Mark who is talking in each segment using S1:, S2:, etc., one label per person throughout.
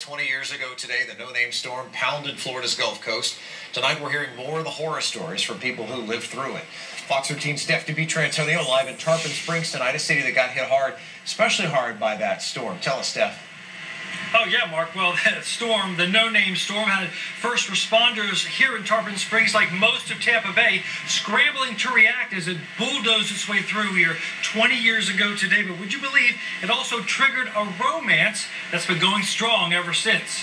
S1: 20 years ago today, the no-name storm pounded Florida's Gulf Coast. Tonight, we're hearing more of the horror stories from people who lived through it. Fox 13's Steph DiPietrantonio live in Tarpon Springs tonight, a city that got hit hard, especially hard by that storm. Tell us, Steph.
S2: Oh, yeah, Mark. Well, that storm, the no-name storm, had first responders here in Tarpon Springs, like most of Tampa Bay, scrambling to react as it bulldozed its way through here 20 years ago today. But would you believe it also triggered a romance that's been going strong ever since?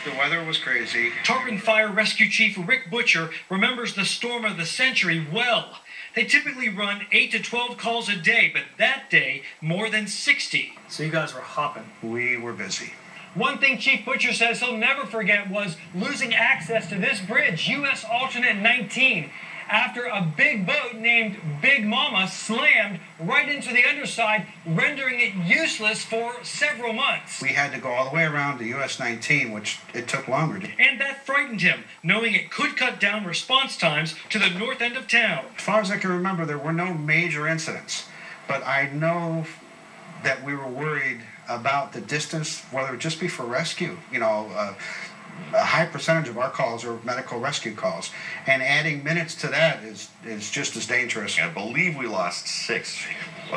S3: The weather was crazy.
S2: Tarpon Fire Rescue Chief Rick Butcher remembers the storm of the century well. They typically run 8 to 12 calls a day, but that day, more than 60. So you guys were hopping.
S3: We were busy.
S2: One thing Chief Butcher says he'll never forget was losing access to this bridge, U.S. Alternate 19, after a big boat named Big Mama slammed right into the underside, rendering it useless for several months.
S3: We had to go all the way around to U.S. 19, which it took longer to.
S2: And that frightened him, knowing it could cut down response times to the north end of town.
S3: As far as I can remember, there were no major incidents, but I know that we were worried about the distance, whether it just be for rescue. You know, a high percentage of our calls are medical rescue calls, and adding minutes to that is just as dangerous.
S4: I believe we lost 6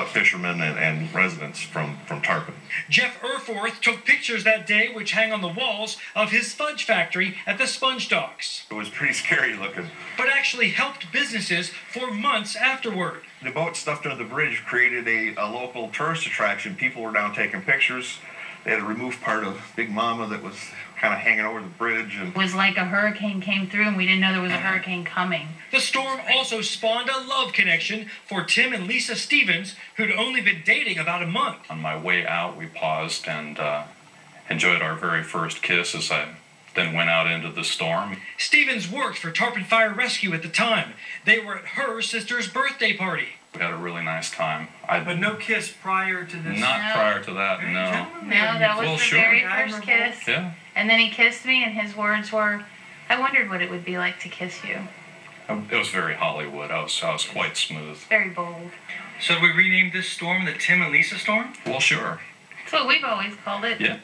S4: fishermen and residents from Tarpon.
S2: Jeff Erforth took pictures that day, which hang on the walls of his fudge factory at the Sponge Docks.
S4: It was pretty scary looking.
S2: But actually helped businesses for months afterward.
S4: The boat stuffed under the bridge created a local tourist attraction. People were down taking pictures. They had to remove part of Big Mama that was kind of hanging over the bridge. And
S5: it was like a hurricane came through and we didn't know there was a hurricane coming.
S2: The storm also spawned a love connection for Tim and Lisa Stevens, who'd only been dating about a month.
S6: On my way out, we paused and enjoyed our very first kiss as I then went out into the storm.
S2: Stevens worked for Tarpon Fire Rescue at the time. They were at her sister's birthday party.
S6: We had a really nice time.
S2: But no kiss prior to this?
S6: Not prior to that, no.
S5: No, that was the very first kiss.
S6: Yeah.
S5: And then he kissed me, and his words were, "I wondered what it would be like to kiss you."
S6: It was very Hollywood. I was quite smooth.
S5: Very bold.
S2: So we renamed this storm the Tim and Lisa storm?
S6: Well, sure.
S5: That's what we've always called it.
S6: Yeah.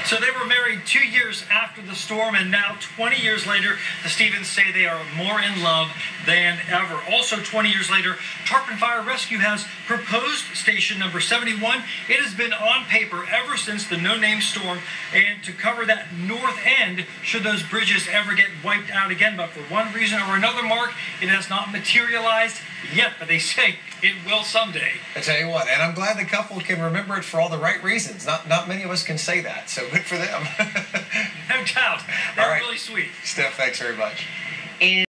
S2: So they were married 2 years after the storm, and now 20 years later, the Stevens say they are more in love than ever. Also 20 years later, Tarpon Fire Rescue has proposed station number 71. It has been on paper ever since the no-name storm, and to cover that north end should those bridges ever get wiped out again. But for one reason or another, Mark, it has not materialized yet, but they say it will someday.
S1: I tell you what, and I'm glad the couple can remember it for all the right reasons. Not many of us can say that, so good for them.
S2: No doubt. They're
S1: All right.
S2: really sweet.
S1: Steph, thanks very much.